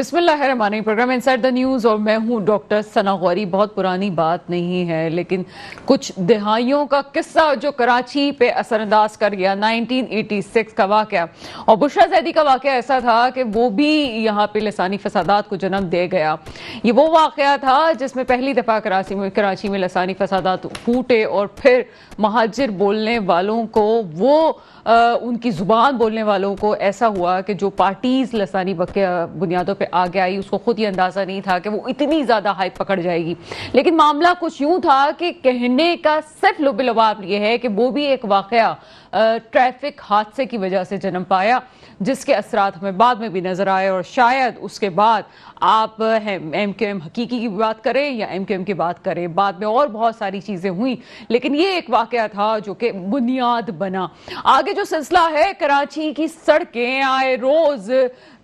بسم اللہ الرحمن الرحیم، پروگرام انسائیڈ دا نیوز اور میں ہوں ڈاکٹر ثنا غوری۔ بہت پرانی بات نہیں ہے لیکن کچھ دہائیوں کا قصہ جو کراچی پہ اثر انداز کر گیا۔ 1986 کا واقعہ اور بشرا زیدی کا واقعہ ایسا تھا کہ وہ بھی یہاں پہ لسانی فسادات کو جنم دے گیا۔ یہ وہ واقعہ تھا جس میں پہلی دفعہ کراچی میں لسانی فسادات پھوٹے اور پھر مہاجر بولنے والوں کو ان کی زبان بولنے والوں کو ایسا ہوا کہ جو پارٹیز لسانی بنیادوں پہ آگے آئی اس کو خود یہ اندازہ نہیں تھا کہ وہ اتنی زیادہ ہائپ پکڑ جائے گی۔ لیکن معاملہ کچھ یوں تھا کہ کہنے کا صرف لب لباب یہ ہے کہ وہ بھی ایک واقعہ ٹریفک حادثے کی وجہ سے جنم پایا جس کے اثرات ہمیں بعد میں بھی نظر آئے، اور شاید اس کے بعد آپ ایم کیو ایم حقیقی کی بات کریں یا ایم کیو ایم کی بات کریں، بعد میں اور بہت ساری چیزیں ہوئیں لیکن یہ ایک واقعہ تھا جو کہ بنیاد بنا۔ آگے جو سلسلہ ہے، کراچی کی سڑکیں آئے روز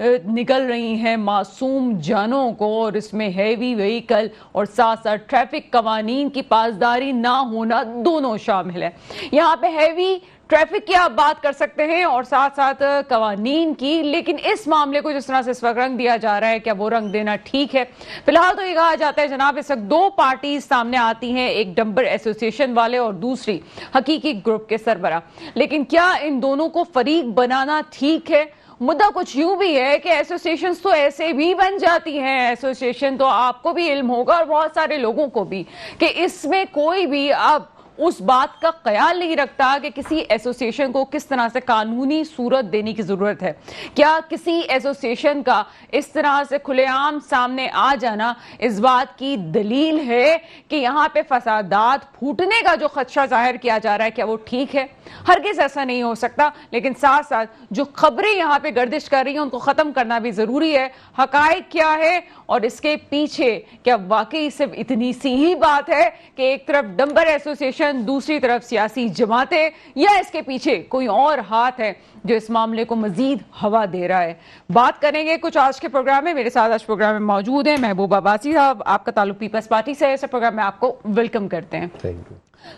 نکل رہی ہیں معصوم جانوں کو، اور اس میں ہیوی وہیکل اور ساتھ ساتھ ٹریفک قوانین کی پاسداری نہ ہونا دونوں شامل ہے۔ یہاں پہ ہیوی ٹریفک کی آپ بات کر سکتے ہیں اور ساتھ ساتھ قوانین کی، لیکن اس معاملے کو جس طرح سے اس وقت رنگ دیا جا رہا ہے کیا وہ رنگ دینا ٹھیک ہے؟ فی الحال تو یہ کہا جاتا ہے جناب اس وقت دو پارٹیز سامنے آتی ہیں، ایک ڈمبر ایسوسی والے اور دوسری حقیقی گروپ کے سربراہ، لیکن کیا ان دونوں کو فریق بنانا ٹھیک ہے؟ مدعا کچھ یوں بھی ہے کہ ایسوسیشنز تو ایسے بھی بن جاتی ہیں، ایسوسیشن تو آپ کو بھی علم ہوگا اور بہت سارے لوگوں کو بھی، کہ اس میں کوئی بھی اب اس بات کا خیال نہیں رکھتا کہ کسی ایسوسیشن کو کس طرح سے قانونی صورت دینے کی ضرورت ہے۔ کیا کسی ایسوسیشن کا اس طرح سے کھلے عام سامنے آ جانا اس بات کی دلیل ہے کہ یہاں پہ فسادات پھوٹنے کا جو خدشہ ظاہر کیا جا رہا ہے کیا وہ ٹھیک ہے؟ ہرگز ایسا نہیں ہو سکتا، لیکن ساتھ ساتھ جو خبریں یہاں پہ گردش کر رہی ہیں ان کو ختم کرنا بھی ضروری ہے۔ حقائق کیا ہے اور اس کے پیچھے کیا واقعی صرف اتنی سی ہی بات ہے کہ ایک طرف ڈمبر ایسوسیشن دوسری طرف سیاسی جماعتیں، یا اس کے پیچھے کوئی اور ہاتھ ہے جو اس معاملے کو مزید ہوا دے رہا ہے؟ بات کریں گے کچھ آج کے پروگرام میں۔ میرے ساتھ آج پروگرام میں موجود ہیں محبوب عباسی صاحب، آپ کا تعلق پیپلز پارٹی سے ہے، اس پروگرام میں آپ کو ویلکم کرتے ہیں۔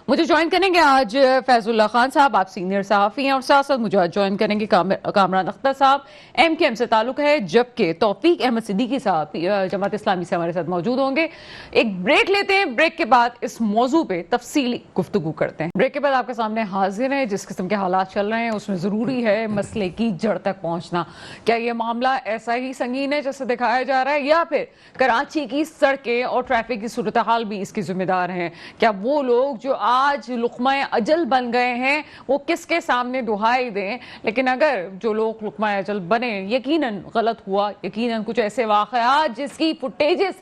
مجھے جوائن کریں گے آج فیض اللہ خان صاحب، آپ سینئر صحافی ہیں، اور ساتھ ساتھ مجھے آج جوائن کریں گے کامران اختر صاحب، ایم کیو ایم سے تعلق ہے، جبکہ توفیق احمد صدیقی صاحب جماعت اسلامی سے ہمارے ساتھ موجود ہوں گے۔ ایک بریک لیتے ہیں، بریک کے بعد اس موضوع پہ تفصیلی گفتگو کرتے ہیں۔ بریک کے بعد آپ کے سامنے حاضر ہیں، جس قسم کے حالات چل رہے ہیں اس میں ضروری ہے مسئلے کی جڑ تک پہنچنا۔ کیا یہ معاملہ ایسا ہی سنگین ہے جیسے دکھایا جا رہا ہے، یا پھر کراچی کی سڑکیں اور ٹریفک کی صورتحال بھی اس کی ذمہ دار ہیں؟ کیا وہ لوگ جو آج لقمہ اجل بن گئے ہیں وہ کس کے سامنے دہائی دیں؟ لیکن اگر جو لوگ لقمہ اجل بنے، یقیناً غلط ہوا، یقیناً کچھ ایسے واقعات جس کی فوٹیجز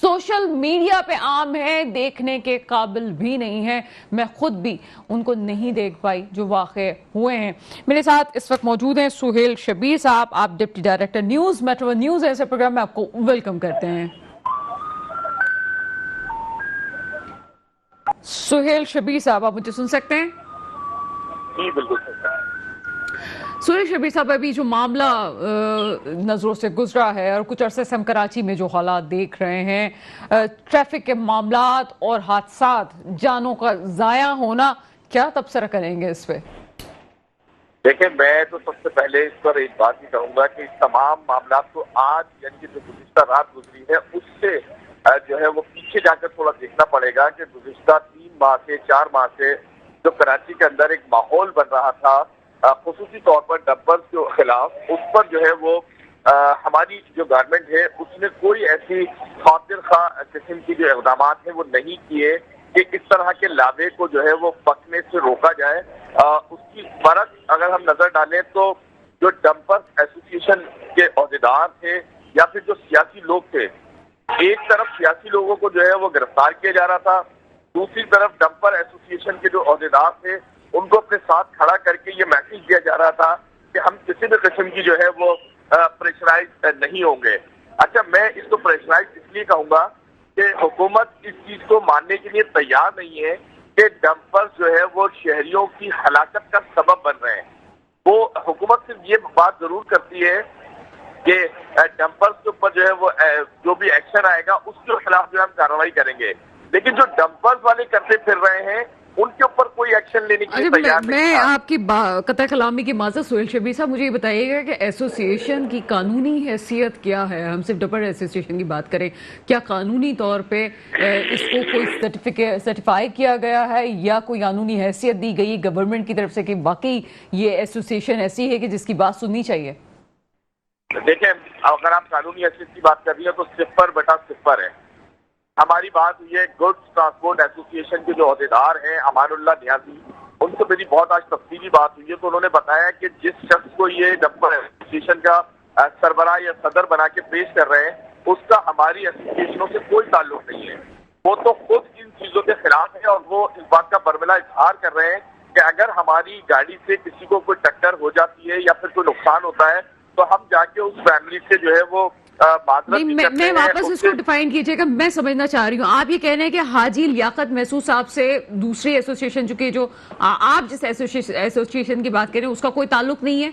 سوشل میڈیا پہ عام ہیں، دیکھنے کے قابل بھی نہیں ہیں، میں خود بھی ان کو نہیں دیکھ پائی جو واقع ہوئے ہیں۔ میرے ساتھ اس وقت موجود ہیں سہیل شبیر صاحب، آپ deputy director news metro news ہے، اس پروگرام میں آپ کو ویلکم کرتے ہیں۔ سہیل شبیر صاحب، آپ مجھے سن سکتے ہیں؟ جی بالکل۔ سہیل شبیر صاحب، ابھی جو معاملہ نظروں سے گزرا ہے اور کچھ عرصے سے ہم کراچی میں جو حالات دیکھ رہے ہیں، ٹریفک کے معاملات اور حادثات، جانوں کا ضائع ہونا، کیا تبصرہ کریں گے اس پہ؟ دیکھیں، میں تو سب سے پہلے اس پر ایک بات ہی کہوں گا کہ اس تمام معاملات کو آج یعنی کہ جو گزشتہ رات گزری ہے اس سے جو ہے وہ پیچھے جا کر تھوڑا دیکھنا پڑے گا کہ گزشتہ 3 ماہ سے 4 ماہ سے جو کراچی کے اندر ایک ماحول بن رہا تھا خصوصی طور پر ڈمپرز کے خلاف، اس پر جو ہے وہ ہماری جو گورنمنٹ ہے اس نے کوئی ایسی خاطر خواہ قسم کی جو اقدامات ہیں وہ نہیں کیے کہ اس طرح کے لابے کو جو ہے وہ پکنے سے روکا جائے۔ اس کی برعکس اگر ہم نظر ڈالیں تو جو ڈمپر ایسوسیشن کے عہدیدار تھے یا پھر جو سیاسی لوگ تھے، ایک طرف سیاسی لوگوں کو جو ہے وہ گرفتار کیا جا رہا تھا، دوسری طرف ڈمپر ایسوسیشن کے جو عہدیدار تھے ان کو اپنے ساتھ کھڑا کر کے یہ میسج دیا جا رہا تھا کہ ہم کسی بھی قسم کی جو ہے وہ پریشرائز نہیں ہوں گے۔ اچھا، میں اس کو پریشرائز اس لیے کہوں گا کہ حکومت اس چیز کو ماننے کے لیے تیار نہیں ہے کہ ڈمپر جو ہے وہ شہریوں کی ہلاکت کا سبب بن رہے ہیں۔ وہ حکومت صرف یہ بات ضرور کرتی ہے کہ ڈمپرز کے اوپر جو ہے وہ جو بھی ایکشن آئے گا اس کے خلاف جو ہم کارروائی کریں گے، لیکن جو ڈمپرز والے کرتے پھر رہے ہیں ان کے اوپر کوئی ایکشن لینے کے لیے تیار نہیں میں تھا۔ آپ کی قطع کلامی کی معذرت، سہیل شبیر صاحب مجھے یہ بتائیے گا کہ ایسوسیشن کی قانونی حیثیت کیا ہے؟ ہم صرف ڈبر ایسوسیشن کی بات کریں، کیا قانونی طور پہ اس کو کوئی سرٹیفائی کیا گیا ہے یا کوئی قانونی حیثیت دی گئی گورنمنٹ کی طرف سے کہ واقعی یہ ایسوسیشن ایسی ہے کہ جس کی بات سننی چاہیے؟ دیکھیں، اگر آپ قانونی حیثیت کی بات کر رہی ہیں تو 0/0 ہے۔ ہماری بات ہوئی ہے گڈس ٹرانسپورٹ ایسوسیشن کے جو عہدیدار ہیں امان اللہ نیازی، ان سے میری بہت آج تفصیلی بات ہوئی ہے، تو انہوں نے بتایا کہ جس شخص کو یہ ڈمپر ایسوسیشن کا سربراہ یا صدر بنا کے پیش کر رہے ہیں، اس کا ہماری ایسوسیشنوں سے کوئی تعلق نہیں ہے۔ وہ تو خود ان چیزوں کے خلاف ہے اور وہ اس بات کا برملا اظہار کر رہے ہیں کہ اگر ہماری گاڑی سے کسی کو کوئی ٹکر ہو جاتی ہے یا پھر کوئی نقصان ہوتا ہے تو ہم جا کے اس فیملی سے جو ہے وہ معذرت بھی کرتے ہیں۔ میں واپس اس کو ڈیفائن کیجئے گا، میں سمجھنا چاہ رہی ہوں آپ یہ کہنے ہیں کہ حاجی لیاقت محسود صاحب سے دوسری ایسوسیشن جو آپ جس ایسوسیشن کی بات کریں اس کا کوئی تعلق نہیں ہے؟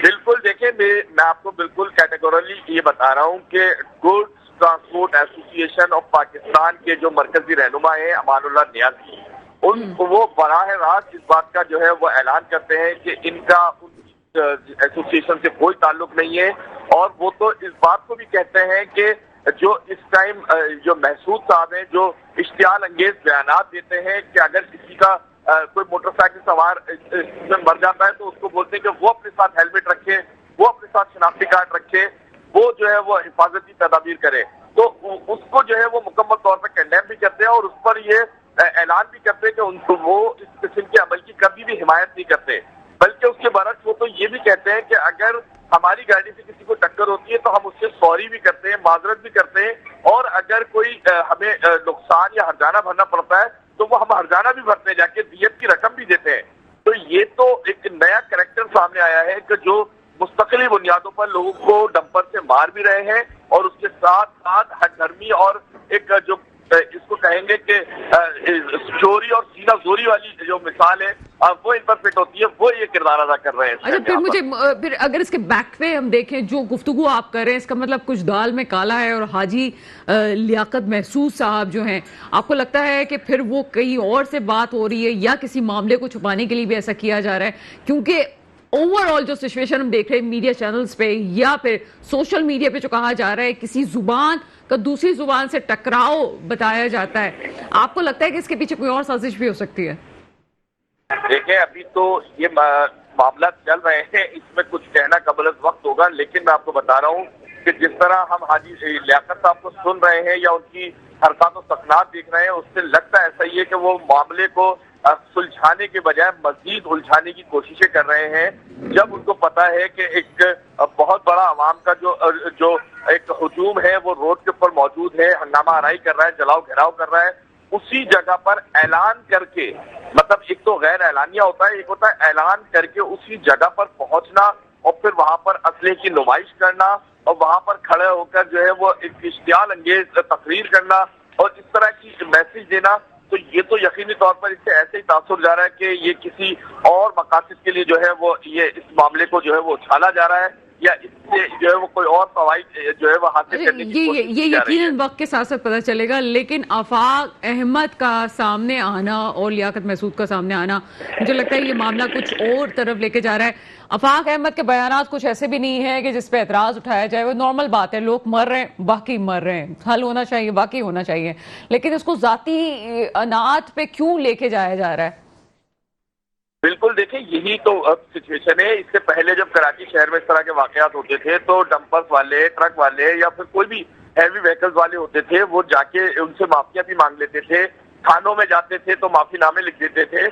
بالکل، دیکھیں میں آپ کو بالکل کیٹیگورلی یہ بتا رہا ہوں کہ goods transport association of Pakistan کے جو مرکزی رہنما ہیں امان اللہ نیازی، وہ براہ راست اس بات کا جو ہے وہ اعلان کرتے ہیں کہ ان کا ایسوسیشن سے کوئی تعلق نہیں ہے، اور وہ تو اس بات کو بھی کہتے ہیں کہ جو اس ٹائم جو محسود صاحب ہیں جو اشتعال انگیز بیانات دیتے ہیں کہ اگر کسی کا کوئی موٹر سائیکل سوار مر جاتا ہے تو اس کو بولتے ہیں کہ وہ اپنے ساتھ ہیلمٹ رکھے، وہ اپنے ساتھ شناختی کارڈ رکھے، وہ جو ہے وہ حفاظتی تدابیر کرے، تو اس کو جو ہے وہ مکمل طور پہ کنڈیم بھی کرتے ہیں اور اس پر یہ اعلان بھی کرتے ہیں کہ ان کو وہ اس قسم کے عمل کی کبھی بھی حمایت نہیں کرتے، بلکہ اس کے برعکس وہ تو یہ بھی کہتے ہیں کہ اگر ہماری گاڑی سے کسی کو ٹکر ہوتی ہے تو ہم اس سے سوری بھی کرتے ہیں، معذرت بھی کرتے ہیں، اور اگر کوئی ہمیں نقصان یا ہرجانہ بھرنا پڑتا ہے تو وہ ہم ہرجانہ بھی بھرتے ہیں، جا کے دیت کی رقم بھی دیتے ہیں۔ تو یہ تو ایک نیا کریکٹر سامنے آیا ہے کہ جو مستقلی بنیادوں پر لوگوں کو ڈمپر سے مار بھی رہے ہیں اور اس کے ساتھ ساتھ ہر دھرمی اور ایک جو اس کو کہیں گے کہ چوری اور سینہ زوری والی جو مثال ہے وہ ان پر فٹ ہوتی ہے، وہ یہ کردار ادا کر رہے ہیں۔ اچھا، پھر اگر اس کے بیک پہ ہم دیکھیں جو گفتگو آپ کر رہے ہیں، اس کا مطلب کچھ دال میں کالا ہے، اور حاجی لیاقت محسود صاحب جو ہیں، آپ کو لگتا ہے کہ پھر وہ کہیں اور سے بات ہو رہی ہے یا کسی معاملے کو چھپانے کے لیے بھی ایسا کیا جا رہا ہے؟ کیونکہ اوور آل جو سچویشن ہم دیکھ رہے ہیں میڈیا چینلز پہ یا پھر سوشل میڈیا پہ جو کہا جا رہا ہے کسی زبان کا دوسری زبان سے ٹکراؤ بتایا جاتا ہے، آپ کو لگتا ہے کہ اس کے پیچھے کوئی اور سازش بھی ہو سکتی ہے؟ دیکھیں، ابھی تو یہ معاملات چل رہے ہیں، اس میں کچھ کہنا قبل از وقت ہوگا، لیکن میں آپ کو بتا رہا ہوں کہ جس طرح ہم حاجی لیاقت صاحب کو سن رہے ہیں یا ان کی حرکات و سکنات دیکھ رہے ہیں، اس سے لگتا ایسا ہی ہے کہ وہ معاملے کو سلجھانے کے بجائے مزید الجھانے کی کوششیں کر رہے ہیں، جب ان کو پتا ہے کہ ایک بہت بڑا عوام کا جو ایک ہجوم ہے وہ روڈ کے اوپر موجود ہے، ہنگامہ آرائی کر رہا ہے، جلاؤ گھیراؤ کر رہا ہے، اسی جگہ پر اعلان کر کے، مطلب ایک تو غیر اعلانیہ ہوتا ہے، ایک ہوتا ہے اعلان کر کے اسی جگہ پر پہنچنا اور پھر وہاں پر اسلحے کی نمائش کرنا اور وہاں پر کھڑے ہو کر جو ہے وہ ایک اشتعال انگیز تقریر کرنا اور اس طرح کی میسج دینا، تو یہ تو یقینی طور پر اس سے ایسے ہی تاثر جا رہا ہے کہ یہ کسی اور مقاصد کے لیے جو ہے وہ یہ اس معاملے کو جو ہے وہ اچھالا جا رہا ہے یا اس سے جو ہے وہ کوئی اور فوائد جو ہے وہ حاصل کرنے کی کوشش کی جا رہی ہے۔ یہ یقیناً وقت کے ساتھ ساتھ پتہ چلے گا، لیکن آفاق احمد کا سامنے آنا اور لیاقت محسود کا سامنے آنا، مجھے لگتا ہے یہ معاملہ کچھ اور طرف لے کے جا رہا ہے۔ آفاق احمد کے بیانات کچھ ایسے بھی نہیں ہیں کہ جس پہ اعتراض اٹھایا جائے، وہ نارمل بات ہے، لوگ مر رہے ہیں، باقی مر رہے ہیں، حل ہونا چاہیے، باقی ہونا چاہیے، لیکن اس کو ذاتی اناعت پہ کیوں لے کے جایا جا رہا ہے؟ بالکل، دیکھیں یہی تو اب سچویشن ہے۔ اس سے پہلے جب کراچی شہر میں اس طرح کے واقعات ہوتے تھے تو ڈمپرز والے، ٹرک والے یا پھر کوئی بھی ہیوی وہیکلز والے ہوتے تھے، وہ جا کے ان سے معافیاں بھی مانگ لیتے تھے، تھانوں میں جاتے تھے تو معافی نامے لکھ دیتے تھے،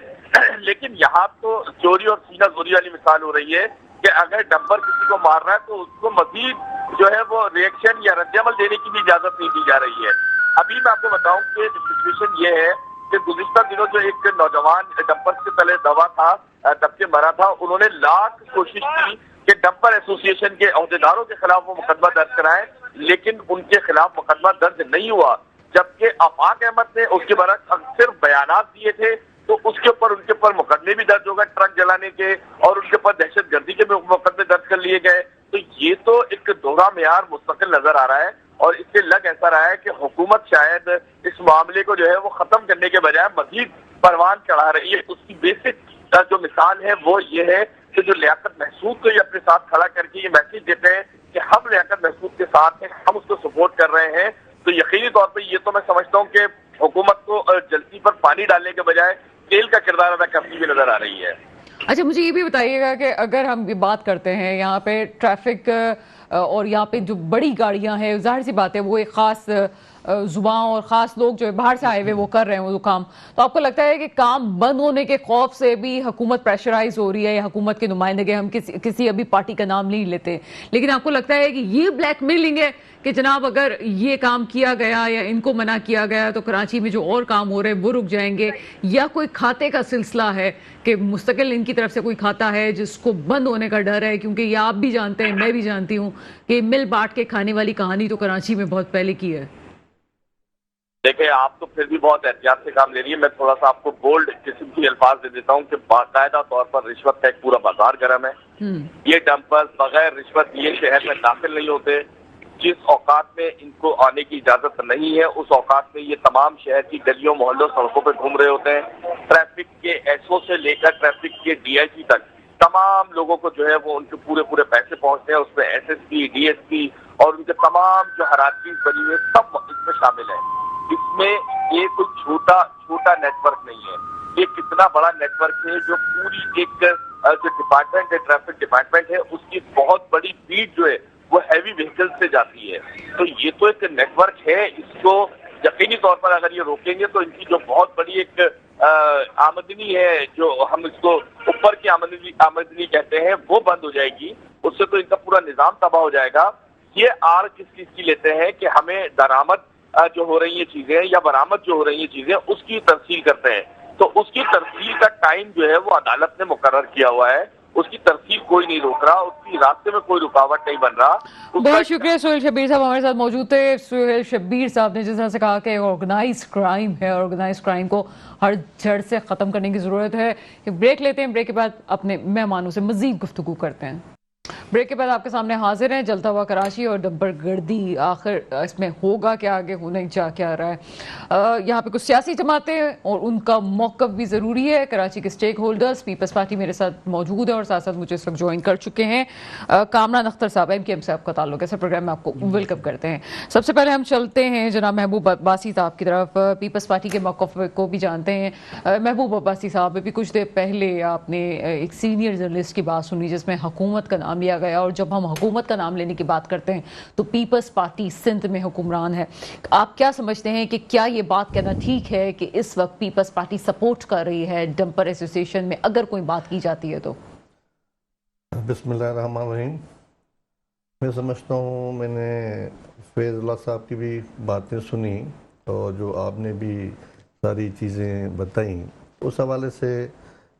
لیکن یہاں تو چوری اور سینہ زوری والی مثال ہو رہی ہے کہ اگر ڈمپر کسی کو مار رہا ہے تو اس کو مزید جو ہے وہ ریئیکشن یا رد عمل دینے کی بھی اجازت نہیں دی جا رہی ہے۔ ابھی میں آپ کو بتاؤں کہ سچویشن یہ ہے کہ گزشتہ دنوں جو ایک نوجوان ڈمپر سے پہلے دبا تھا، دب کے مرا تھا، انہوں نے لاکھ کوشش کی کہ ڈمپر ایسوسیشن کے عہدیداروں کے خلاف وہ مقدمہ درج کرائیں، لیکن ان کے خلاف مقدمہ درج نہیں ہوا، جبکہ آفاق احمد نے اس کے برعکس صرف بیانات دیے تھے تو اس کے اوپر ان کے اوپر مقدمے بھی درج ہو گئے ٹرک جلانے کے، اور ان کے اوپر دہشت گردی کے مقدمے درج کر لیے گئے۔ تو یہ تو ایک دوہرا معیار مستقل نظر آ رہا ہے، اور اس سے لگ ایسا رہا ہے کہ حکومت شاید اس معاملے کو جو ہے وہ ختم کرنے کے بجائے مزید پروان چڑھا رہی ہے. اس کی بیسک جو مثال ہے وہ یہ ہے کہ جو لیاقت محسود کو یہ اپنے ساتھ کھڑا کر کے یہ میسج دیتے ہیں کہ ہم لیاقت محسود کے ساتھ ہیں, ہم اس کو سپورٹ کر رہے ہیں. تو یقینی طور پہ یہ تو میں سمجھتا ہوں کہ حکومت کو جلدی پر پانی ڈالنے کے بجائے تیل کا کردار ادا کرتی ہوئی نظر آ رہی ہے. اچھا, مجھے یہ بھی بتائیے گا کہ اگر ہم یہ بات کرتے ہیں یہاں پہ ٹریفک اور یہاں پہ جو بڑی گاڑیاں ہیں, ظاہر سی بات ہے وہ ایک خاص زباں اور خاص لوگ جو باہر سے آئے ہوئے وہ کر رہے ہیں وہ کام, تو آپ کو لگتا ہے کہ کام بند ہونے کے خوف سے بھی حکومت پریشرائز ہو رہی ہے, یا حکومت کے نمائندے, ہم کسی ابھی پارٹی کا نام نہیں لیتے, لیکن آپ کو لگتا ہے کہ یہ بلیک میلنگ ہے کہ جناب اگر یہ کام کیا گیا یا ان کو منع کیا گیا تو کراچی میں جو اور کام ہو رہے ہیں وہ رک جائیں گے, یا کوئی کھاتے کا سلسلہ ہے کہ مستقل ان کی طرف سے کوئی کھاتا ہے جس کو بند ہونے کا ڈر ہے, کیونکہ یہ آپ بھی جانتے ہیں, میں بھی جانتی ہوں کہ مل بانٹ کے کھانے والی کہانی تو کراچی میں بہت پہلے کی ہے. دیکھیں, آپ تو پھر بھی بہت احتیاط سے کام لے رہی ہے. میں تھوڑا سا آپ کو بولڈ قسم کی الفاظ دے دیتا ہوں کہ باقاعدہ طور پر رشوت کا ایک پورا بازار گرم ہے. یہ ڈمپر بغیر رشوت یہ شہر میں داخل نہیں ہوتے. جس اوقات میں ان کو آنے کی اجازت نہیں ہے اس اوقات میں یہ تمام شہر کی گلیوں محلوں سڑکوں پہ گھوم رہے ہوتے ہیں. ٹریفک کے ایس او سے لے کر ٹریفک کے ڈی آئی جی تک تمام لوگوں کو جو ہے وہ ان کے پورے پیسے پہنچتے ہیں. اس میں S S P, D S P اور ان کے تمام جو ہرارکیز بنی ہوئی سب اس میں شامل ہیں. اس میں یہ کوئی چھوٹا نیٹ ورک نہیں ہے, یہ کتنا بڑا نیٹ ورک ہے جو پوری ایک جو ڈپارٹمنٹ ہے, ٹریفک ڈپارٹمنٹ ہے, اس کی بہت بڑی فیڈ جو ہے وہ ہیوی وہیکل سے جاتی ہے. تو یہ تو ایک نیٹ ورک ہے, اس کو یقینی طور پر اگر یہ روکیں گے تو ان کی جو بہت بڑی ایک آمدنی ہے, جو ہم اس کو اوپر کی آمدنی کہتے ہیں, وہ بند ہو جائے گی. اس سے تو ان کا پورا نظام تباہ ہو جائے گا. یہ آر کس چیز کی لیتے ہیں کہ ہمیں درآمد جو ہو رہی ہیں چیزیں یا برآمد جو ہو رہی ہیں چیزیں اس کی ترسیل کرتے ہیں. تو اس کی ترسیل کا ٹائم جو ہے وہ عدالت نے مقرر کیا ہوا ہے. اس کی ترسیل کوئی نہیں روک رہا, اس کی راستے میں کوئی رکاوٹ نہیں بن رہا. بہت شکریہ سہیل شبیر صاحب ہمارے ساتھ موجود تھے. سہیل شبیر صاحب نے جس طرح سے کہا کہ آرگنائز کرائم ہے, آرگنائز کرائم کو ہر جڑ سے ختم کرنے کی ضرورت ہے. بریک لیتے ہیں, بریک کے بعد اپنے مہمانوں سے مزید گفتگو کرتے ہیں. بریک کے بعد آپ کے سامنے حاضر ہیں جلتا ہوا کراچی اور ڈمپر گردی, آخر اس میں ہوگا کیا, آگے ہونے جا کیا رہا ہے. یہاں پہ کچھ سیاسی جماعتیں اور ان کا موقف بھی ضروری ہے. کراچی کے سٹیک ہولڈرز, پیپلز پارٹی میرے ساتھ موجود ہے اور ساتھ ساتھ مجھے اس وقت جوائن کر چکے ہیں. کامران اختر صاحب, ایم کے ایم سے آپ کا تعلق ہے, سر پروگرام میں آپ کو ویلکم کرتے ہیں. سب سے پہلے ہم چلتے ہیں جناب محبوب عباسی صاحب کی طرف, پیپلز پارٹی کے موقف کو بھی جانتے ہیں. محبوب عباسی صاحب, ابھی کچھ دیر پہلے آپ نے ایک سینئر جرنلسٹ کی بات سنی جس میں حکومت کا نام لیا گیا, اور جب ہم حکومت کا نام لینے کی بات کرتے ہیں تو پیپلز پارٹی سندھ میں حکمران ہے. آپ کیا سمجھتے ہیں کہ کیا یہ بات کہنا ٹھیک ہے کہ اس وقت پیپلز پارٹی سپورٹ کر رہی ہے ڈمپر ایسوسی ایشن میں, اگر کوئی بات کی جاتی ہے تو؟ بسم اللہ الرحمن الرحیم. میں سمجھتا ہوں, میں نے فیض اللہ صاحب کی بھی باتیں سنی اور جو آپ نے بھی ساری چیزیں بتائیں, اس حوالے سے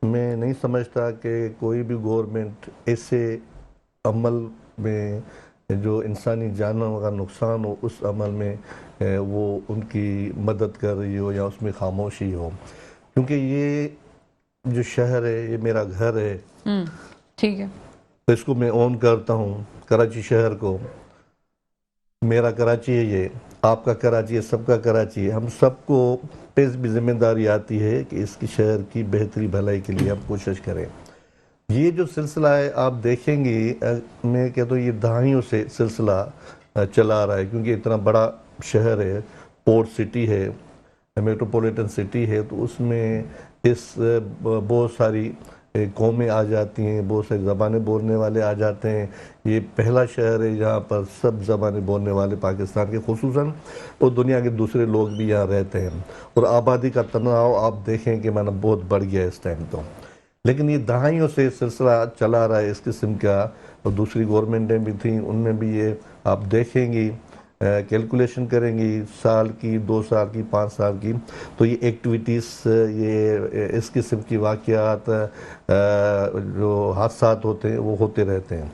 میں نہیں سمجھتا کہ کوئی بھی گورنمنٹ ایسے عمل میں جو انسانی جانوں کا نقصان ہو اس عمل میں وہ ان کی مدد کر رہی ہو یا اس میں خاموشی ہو. کیونکہ یہ جو شہر ہے یہ میرا گھر ہے, ٹھیک ہے, تو اس کو میں اون کرتا ہوں. کراچی شہر کو, میرا کراچی ہے, یہ آپ کا کراچی ہے, سب کا کراچی ہے. ہم سب کو پیس بھی ذمہ داری آتی ہے کہ اس کی شہر کی بہتری بھلائی کے لیے ہم کوشش کریں. یہ جو سلسلہ ہے آپ دیکھیں گے, میں کہتا ہوں یہ دہائیوں سے سلسلہ چلا رہا ہے, کیونکہ اتنا بڑا شہر ہے, پورٹ سٹی ہے, میٹروپولیٹن سٹی ہے, تو اس میں بہت ساری قومیں آ جاتی ہیں, بہت ساری زبانیں بولنے والے آ جاتے ہیں. یہ پہلا شہر ہے جہاں پر سب زبانیں بولنے والے پاکستان کے خصوصاً اور دنیا کے دوسرے لوگ بھی یہاں رہتے ہیں. اور آبادی کا تناؤ آپ دیکھیں کہ بہت بڑھ گیا ہے اس ٹائم تو. لیکن یہ دہائیوں سے سلسلہ چلا رہا ہے اس قسم کا, اور دوسری گورنمنٹیں بھی تھیں, ان میں بھی یہ آپ دیکھیں گی, کیلکولیشن کریں گی سال کی, 2 سال کی, 5 سال کی, تو یہ ایکٹیویٹیز, یہ اس قسم کی واقعات, جو حادثات ہوتے ہیں وہ ہوتے رہتے ہیں.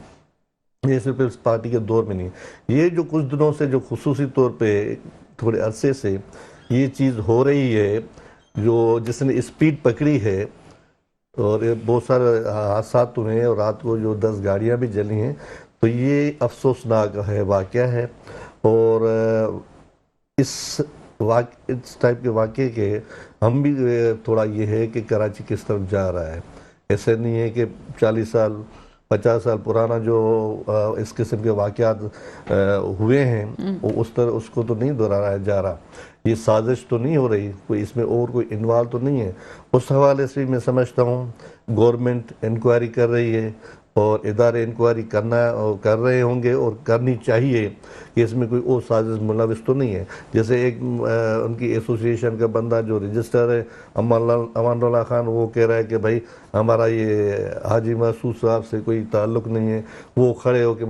یہ صرف اس پارٹی کے دور میں نہیں, یہ جو کچھ دنوں سے جو خصوصی طور پہ تھوڑے عرصے سے یہ چیز ہو رہی ہے, جو جس نے اسپیڈ پکڑی ہے, اور بہت سارے حادثات ہوئے ہیں, اور رات کو جو 10 گاڑیاں بھی جلی ہیں, تو یہ افسوسناک ہے, واقعہ ہے. اور اس اس ٹائپ کے واقعے کے ہم بھی تھوڑا یہ ہے کہ کراچی کس طرف جا رہا ہے. ایسے نہیں ہے کہ 40 سال 50 سال پرانا جو اس قسم کے واقعات ہوئے ہیں اس کو تو نہیں دہرایا جا رہا. یہ سازش تو نہیں ہو رہی, کوئی اس میں اور کوئی انوالو تو نہیں ہے. اس حوالے سے میں سمجھتا ہوں گورنمنٹ انکوائری کر رہی ہے اور ادارے انکوائری کر رہے ہوں گے اور کرنی چاہیے کہ اس میں کوئی اور سازش ملوث تو نہیں ہے. جیسے ایک ان کی ایسوسیشن کا بندہ جو رجسٹر ہے امان اللہ خان, وہ کہہ رہا ہے کہ بھائی ہمارا یہ حاجی محسود صاحب سے کوئی تعلق نہیں ہے. وہ کھڑے ہو کے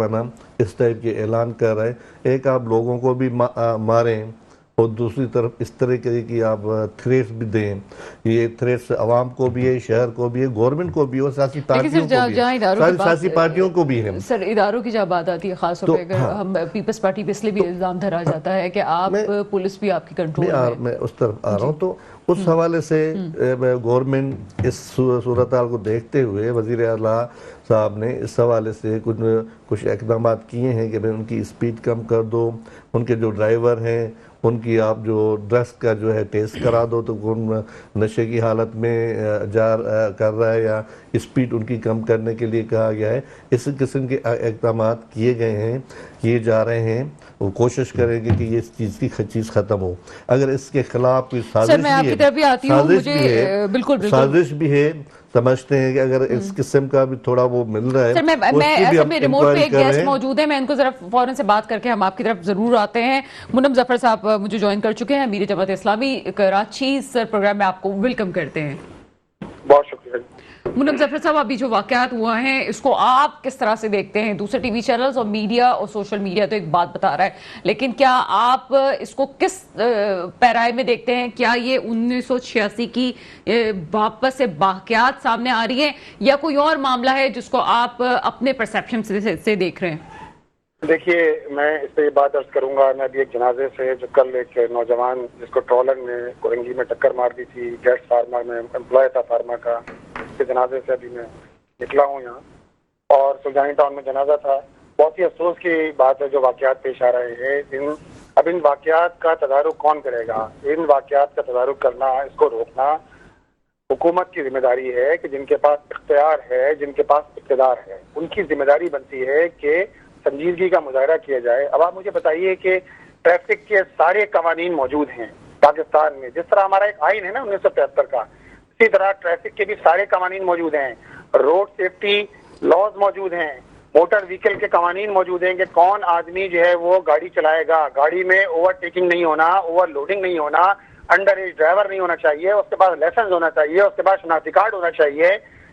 اس ٹائپ کے اعلان کر رہے ہیں. ایک آپ لوگوں کو بھی ماریں اور دوسری طرف اس طرح کی آپ تھریٹس بھی دیں. یہ تھریٹس عوام کو بھی ہے, شہر کو بھی ہے, گورنمنٹ کو بھی ہے اور سیاسی پارٹیوں کو بھی ہے, ساری سیاسی پارٹیوں کو بھی ہے. سر اداروں کی جب بات آتی ہے خاص طور پہ ہم پیپلز پارٹی پہ اس لیے بھی الزام دھرا جاتا ہے کہ آپ پولیس بھی آپ کی کنٹرول میں اس طرف آ رہا ہوں. تو اس حوالے سے گورنمنٹ اس صورتحال کو دیکھتے ہوئے وزیر اعلیٰ صاحب نے اس حوالے سے کچھ اقدامات کیے ہیں کہ ان کی اسپیڈ کم کر دو, ان کے جو ڈرائیور ہیں ان کی آپ جو ڈرگس کا جو ہے ٹیسٹ کرا دو تو کون نشے کی حالت میں کر رہا ہے یا اسپیڈ ان کی کم کرنے کے لیے کہا گیا ہے. اس قسم کے اقدامات کیے گئے ہیں, کیے جا رہے ہیں. وہ کوشش کریں گے کہ یہ چیز کی چیز ختم ہو. اگر اس کے خلاف کوئی سازش بھی ہے سمجھتے ہیں کہ اگر اس قسم کا بھی تھوڑا وہ مل رہا ہے. سر میں ریموٹ پہ ایک گیسٹ موجود ہے, میں ان کو ذرا فوراً سے بات کر کے ہم آپ کی طرف ضرور آتے ہیں. منم ظفر صاحب مجھے جوائن کر چکے ہیں, امیر جماعت اسلامی کراچی. سر پروگرام میں آپ کو ویلکم کرتے ہیں. بہت شکریہ. منم ظفر صاحب, ابھی جو واقعات ہوا ہیں اس کو آپ کس طرح سے دیکھتے ہیں؟ دوسرے ٹی وی چینلز اور میڈیا اور سوشل میڈیا تو ایک بات بتا رہا ہے, لیکن کیا آپ اس کو کس پیرائے میں دیکھتے ہیں؟ کیا یہ 1986 کی واپس سے واقعات سامنے آ رہی ہیں یا کوئی اور معاملہ ہے جس کو آپ اپنے پرسیپشن سے دیکھ رہے ہیں؟ دیکھیے, میں اس پہ یہ بات عرض کروں گا. میں ابھی ایک جنازے سے جو کل ایک نوجوان جس کو ٹرولر نے کورنگی میں ٹکر مار دی تھی, گیس فارما میں امپلائی تھا فارما کا, اس کے جنازے سے ابھی میں نکلا ہوں یہاں, اور سلطانی ٹاؤن میں جنازہ تھا. بہت ہی افسوس کی بات ہے جو واقعات پیش آ رہے ہیں. اب ان واقعات کا تدارک کون کرے گا؟ ان واقعات کا تدارک کرنا, اس کو روکنا حکومت کی ذمہ داری ہے کہ جن کے پاس اختیار ہے, جن کے پاس اقتدار ہے, ان کی ذمہ داری بنتی ہے کہ سنجیدگی کا مظاہرہ کیا جائے. اب آپ مجھے بتائیے کہ ٹریفک کے سارے قوانین موجود ہیں پاکستان میں. جس طرح ہمارا ایک آئین ہے نا 1973 کا, اسی طرح ٹریفک کے بھی سارے قوانین موجود ہیں. روڈ سیفٹی لاز موجود ہیں, موٹر وہیکل کے قوانین موجود ہیں کہ کون آدمی جو ہے وہ گاڑی چلائے گا, گاڑی میں اوور ٹیکنگ نہیں ہونا, اوور لوڈنگ نہیں ہونا, انڈر ایج ڈرائیور نہیں ہونا چاہیے, اس کے پاس لائسنس ہونا چاہیے, اس کے پاس شناختی کارڈ ہونا چاہیے.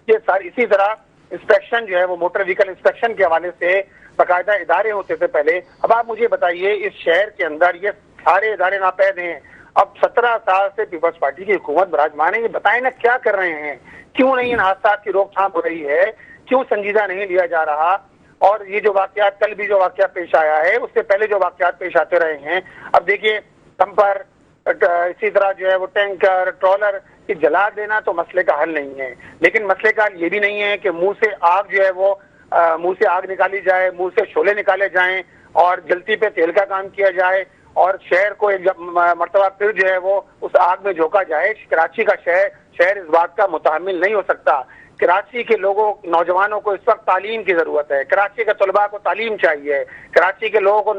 یہ ساری, اسی طرح انسپیکشن جو ہے وہ موٹر وہیکل انسپیکشن کے حوالے سے باقاعدہ ادارے ہوتے تھے پہلے. اب آپ مجھے بتائیے اس شہر کے اندر یہ سارے ادارے ناپید ہیں. اب 17 سال سے پیپلز پارٹی کی حکومت براجمان ہے, یہ بتائیں نا کیا کر رہے ہیں؟ کیوں نہیں ان حادثات کی روک تھام ہو رہی ہے؟ کیوں سنجیدہ نہیں لیا جا رہا؟ اور یہ جو واقعات, کل بھی جو واقعہ پیش آیا ہے, اس سے پہلے جو واقعات پیش آتے رہے ہیں. اب دیکھیے ڈمپر, اسی طرح جو ہے وہ ٹینکر, ٹرولر, یہ جلا دینا تو مسئلے کا حل نہیں ہے. لیکن مسئلے کا حل یہ بھی نہیں ہے کہ منہ سے آگ جو ہے وہ منہ سے آگ نکالی جائے, منہ سے شعلے نکالے جائیں اور جلتی پہ تیل کا کام کیا جائے اور شہر کو ایک مرتبہ پھر جو ہے وہ اس آگ میں جھونکا جائے. کراچی کا شہر اس بات کا متحمل نہیں ہو سکتا. کراچی کے لوگوں, نوجوانوں کو اس وقت تعلیم کی ضرورت ہے. کراچی کے طلباء کو تعلیم چاہیے. کراچی کے لوگوں کو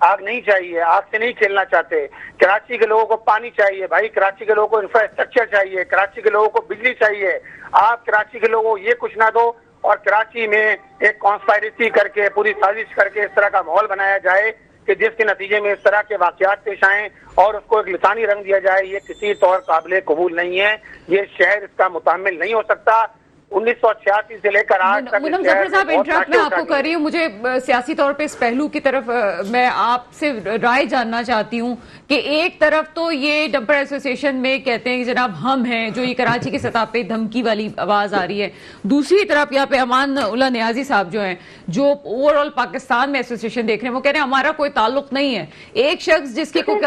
آگ نہیں چاہیے, آگ سے نہیں کھیلنا چاہتے. کراچی کے لوگوں کو پانی چاہیے بھائی, کراچی کے لوگوں کو انفراسٹرکچر چاہیے, کراچی کے لوگوں کو بجلی چاہیے. آپ کراچی کے لوگوں کو یہ کچھ نہ دو اور کراچی میں ایک کانسپائریسی کر کے, پوری سازش کر کے اس طرح کا ماحول بنایا جائے کہ جس کے نتیجے میں اس طرح کے واقعات پیش آئیں اور اس کو ایک لسانی رنگ دیا جائے, یہ کسی طور قابل قبول نہیں ہے. یہ شہر اس کا متحمل نہیں ہو سکتا. 1986 سے لے کر آج تک. منم ظفر صاحب, انٹرپٹ میں آپ کو کر رہی ہوں. مجھے سیاسی طور پہ اس پہلو کی طرف میں آپ سے رائے جاننا چاہتی ہوں کہ ایک طرف تو یہ ڈمپر ایسوسی ایشن میں کہتے ہیں کہ جناب ہم ہیں, جو یہ کراچی کی سطح پہ دھمکی والی آواز آ رہی ہے. دوسری طرف یہاں پہ امان اللہ نیازی صاحب جو ہیں, جو اوور آل پاکستان میں ایسوسی ایشن دیکھ رہے ہیں, وہ کہہ رہے ہیں ہمارا کوئی تعلق نہیں ہے. ایک شخص جس کی کوئی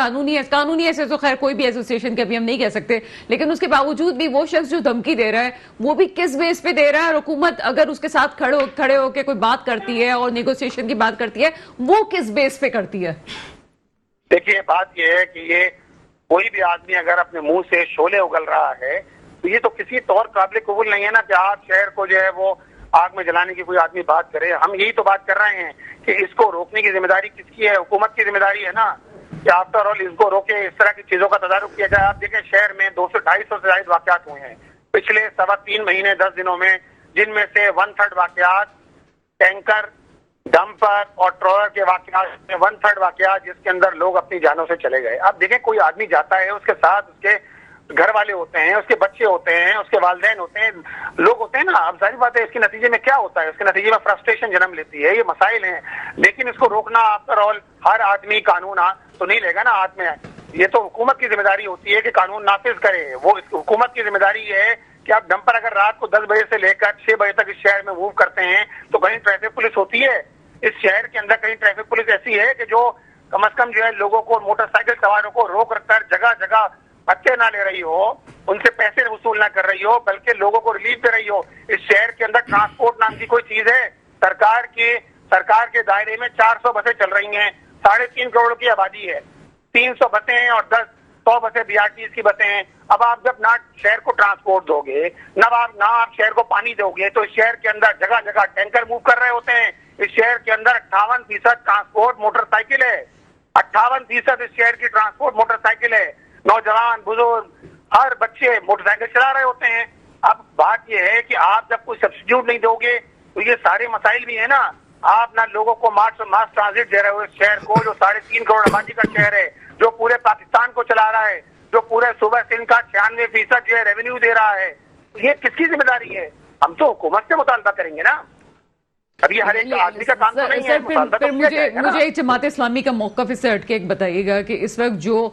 قانونی ایسے تو خیر کوئی بھی ایسوسی ایشن کے ابھی ہم نہیں کہہ سکتے, لیکن اس کے باوجود بھی وہ شخص جو دھمکی دے رہا ہے وہ بھی کس بیس پہ دے رہا ہے, اور حکومت اگر اس کے ساتھ کھڑے ہو کے کوئی بات کرتی ہے اور نیگوسیشن کی بات کرتی ہے, وہ کس بیس پہ کرتی ہے؟ دیکھیے بات یہ ہے کہ یہ کوئی بھی آدمی اگر اپنے منہ سے شعلے اگل رہا ہے تو یہ تو کسی طور قابل قبول نہیں ہے نا کہ آپ شہر کو جو ہے وہ آگ میں جلانے کی کوئی آدمی بات کرے. ہم یہی تو بات کر رہے ہیں کہ اس کو روکنے کی ذمہ داری کس کی ہے؟ حکومت کی ذمہ داری ہے نا کہ آفٹر آل اس کو روکے, اس طرح کی چیزوں کا تدارک کیا جائے. آپ دیکھیں شہر میں 200-250 سے زائد واقعات ہوئے ہیں پچھلے 3.25 مہینے 10 دنوں میں, جن میں سے 1/3 واقعات ٹینکر, ڈمپر اور ٹرولر کے واقعات, 1/3 واقعات جس کے اندر لوگ اپنی جانوں سے چلے گئے. اب دیکھیں کوئی آدمی جاتا ہے, اس کے ساتھ اس کے گھر والے ہوتے ہیں, اس کے بچے ہوتے ہیں, اس کے والدین ہوتے ہیں, لوگ ہوتے ہیں نا. اب ظاہر بات ہے اس کے نتیجے میں کیا ہوتا ہے, اس کے نتیجے میں فرسٹریشن جنم لیتی ہے. یہ مسائل ہیں, لیکن اس کو روکنا آفٹر آل ہر آدمی قانون تو نہیں لے گا نا ہاتھ میں. یہ تو حکومت کی ذمہ داری ہوتی ہے کہ قانون نافذ کرے. وہ حکومت کی ذمہ داری یہ ہے کہ آپ ڈمپر اگر رات کو 10 بجے سے لے کر 6 بجے تک اس شہر میں موو کرتے ہیں تو کہیں ٹریفک پولیس ہوتی ہے اس شہر کے اندر؟ کہیں ٹریفک پولیس ایسی ہے کہ جو کم از کم جو ہے لوگوں کو, موٹر سائیکل سواروں کو روک رکھ کر جگہ جگہ بچے نہ لے رہی ہو, ان سے پیسے وصول نہ کر رہی ہو, بلکہ لوگوں کو ریلیف دے رہی ہو. اس شہر کے اندر ٹرانسپورٹ نام کی کوئی چیز ہے؟ سرکار کے دائرے میں 400 بسیں چل رہی ہیں, 3.5 کروڑ کی آبادی ہے, 300 بسیں ہیں اور 100 بسیں BRTS کی بسیں ہیں. اب آپ جب نہ شہر کو ٹرانسپورٹ دو گے, نہ آپ شہر کو پانی دو گے, تو اس شہر کے اندر جگہ جگہ ٹینکر موو کر رہے ہوتے ہیں. اس شہر کے اندر 58% ٹرانسپورٹ موٹر سائیکل ہے, 58% اس شہر کی ٹرانسپورٹ موٹر سائیکل ہے. نوجوان, بزرگ, ہر بچے موٹر سائیکل چلا رہے ہوتے ہیں. اب بات یہ ہے کہ آپ جب کوئی سبسٹیٹیوٹ نہیں دو گے تو یہ سارے مسائل بھی ہیں نا. آپ نہ لوگوں کو ماس ٹرانزٹ دے رہے ہو اس شہر کو جو 3.5 کروڑ آبادی کا شہر ہے, جو پورے پاکستان کو چلا رہا ہے, جو پورے صوبہ سندھ کا 96% جو ہے ریونیو دے رہا ہے. یہ کس کی ذمہ داری ہے؟ ہم تو حکومت سے مطالبہ کریں گے نا. اب یہ ہر ایک آدمی کا کام تو نہیں ہے. پھر مجھے جماعت اسلامی کا موقف اس سے ہٹ کے ایک بتائیے گا کہ اس وقت جو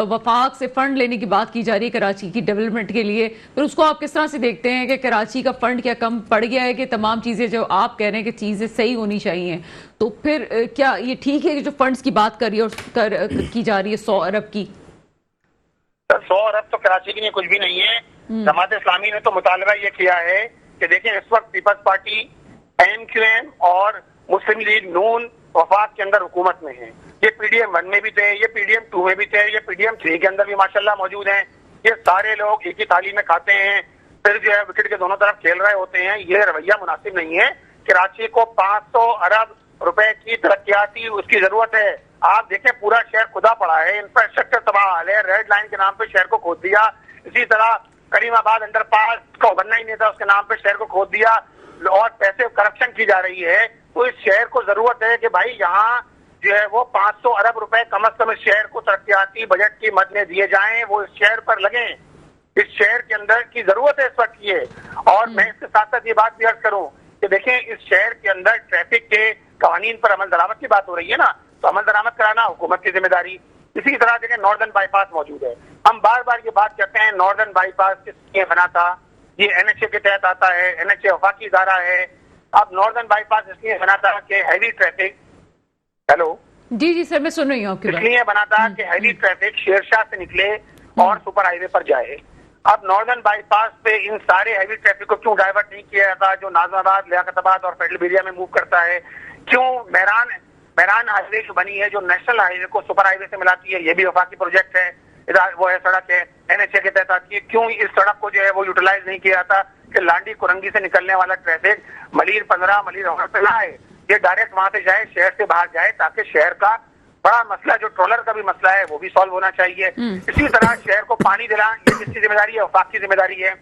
وفاق سے فنڈ لینے کی بات کی جا رہی ہے کراچی کی ڈیولپمنٹ کے لیے, پھر اس کو آپ کس طرح سے دیکھتے ہیں کہ کراچی کا فنڈ کیا کم پڑ گیا ہے کہ تمام چیزیں جو آپ کہہ رہے ہیں کہ چیزیں صحیح ہونی چاہیے, تو پھر کیا یہ ٹھیک ہے کہ جو فنڈز کی بات کر رہی ہے اور کی جا رہی ہے 100 ارب کی؟ 100 ارب تو کراچی کے لیے کچھ بھی نہیں ہے. جماعت اسلامی نے تو مطالبہ یہ کیا ہے کہ دیکھیں اس وقت پیپلز پارٹی, MQM اور مسلم لیگ نون وفاق کے اندر حکومت میں ہیں. یہ PDM 1 میں بھی تھے, یہ PDM 2 میں بھی تھے, یہ PDM 3 کے اندر بھی ماشاءاللہ موجود ہیں. یہ سارے لوگ ایک ہی تھالی میں کھاتے ہیں, پھر جو ہے وکٹ کے دونوں طرف کھیل رہے ہوتے ہیں. یہ رویہ مناسب نہیں ہے. کراچی کو 500 ارب روپے کی ترقیاتی اس کی ضرورت ہے. آپ دیکھیں پورا شہر کھدا پڑا ہے, انفراسٹرکچر تباہ حال ہے, ریڈ لائن کے نام پہ شہر کو کھود دیا. اسی طرح کریم آباد انڈر پاس کا بننا ہی نہیں تھا, اس کے نام پہ شہر کو کھود دیا اور پیسے کرپشن کی جا رہی ہے. تو اس شہر کو ضرورت ہے کہ بھائی یہاں جو ہے وہ 500 ارب روپے کم از کم اس شہر کو ترقیاتی بجٹ کی مد میں دیے جائیں, وہ اس شہر پر لگیں. اس شہر کے اندر کی ضرورت ہے اس وقت یہ. اور میں اس کے ساتھ ساتھ یہ بات بھی عرض کروں کہ دیکھیں اس شہر کے اندر ٹریفک کے قوانین پر عمل درآمد کی بات ہو رہی ہے نا, تو عمل درآمد کرانا حکومت کی ذمہ داری. اسی طرح دیکھیں ناردرن بائی پاس موجود ہے. ہم بار بار یہ بات کرتے ہیں ناردرن بائی پاس کس لیے بنا تھا, یہ NHA کے تحت آتا ہے, NHA وفاقی ادارہ ہے. اب ناردرن بائی پاس اس لیے بنا تھا کہ ہیوی ٹریفک, ہیلو جی سر میں سن رہی ہوں آپ کی بات. اس لیے بنا تھا کہ ہیوی ٹریفک شیر شاہ سے نکلے اور سپر ہائی وے پر جائے. اب ناردرن بائی پاس پہ ان سارے ہیوی ٹریفک کو کیوں ڈائیورٹ نہیں کیا جاتا جو ناظم آباد, لیاقت آباد اور فیڈرل ایریا میں موو کرتا ہے؟ کیوں میران ہائی وے جو بنی ہے جو نیشنل ہائی وے کو سپر ہائی وے سے ملاتی ہے, یہ بھی وفاقی پروجیکٹ ہے, وہ ہے سڑک ہے NHA کے تحت آتی ہے. کیوں اس سڑک کو جو ہے وہ یوٹیلائز نہیں کیا جاتا کہ لانڈی کرنگی سے نکلنے والا ٹریفک ملیر 15 ملیر روڈ پہ نہ آئے, یہ ڈائریکٹ وہاں سے جائے, شہر سے باہر جائے, تاکہ شہر کا بڑا مسئلہ جو ٹرولر کا بھی مسئلہ ہے وہ بھی سالو ہونا چاہیے. اسی طرح شہر کو پانی دلانا یہ کس کی ذمہ داری ہے؟ وفاق کی ذمہ داری ہے.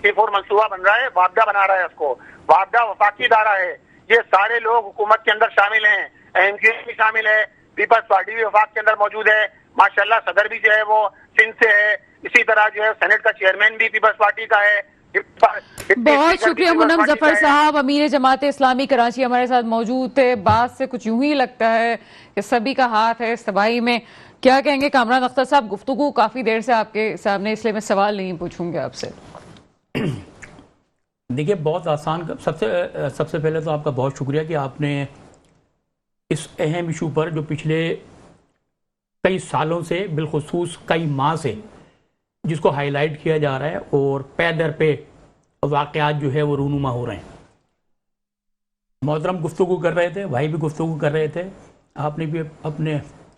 K4 منصوبہ بن رہا ہے, وابڈا بنا رہا ہے, اس کو وابڈا وفاقی ادارہ ہے. یہ سارے لوگ حکومت کے اندر شامل ہیں, MQM بھی شامل ہے, پیپلز پارٹی بھی وفاق کے اندر موجود ہے. ماشاءاللہ صدر بھی جو ہے وہ سندھ سے ہے, اسی طرح جو ہے سینٹ کا چیئرمین بھی پیپلز پارٹی کا ہے. بہت شکریہ منم ظفر صاحب, امیر جماعت اسلامی کراچی ہمارے ساتھ موجود تھے. بات سے کچھ یوں ہی لگتا ہے کہ سبھی کا ہاتھ ہے اس تباہی میں. کیا کہیں گے کامران اختر صاحب؟ گفتگو کافی دیر سے آپ کے سامنے, اس لیے میں سوال نہیں پوچھوں گے آپ سے. دیکھیے بہت آسان, سب سے پہلے تو آپ کا بہت شکریہ کہ آپ نے اس اہم ایشو پر جو پچھلے کئی سالوں سے, بالخصوص کئی ماہ سے جس کو ہائی لائٹ کیا جا رہا ہے اور پے در پہ واقعات جو ہے وہ رونما ہو رہے ہیں. محترم گفتگو کر رہے تھے, بھائی بھی گفتگو کر رہے تھے, آپ نے بھی اپنے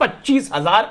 25,000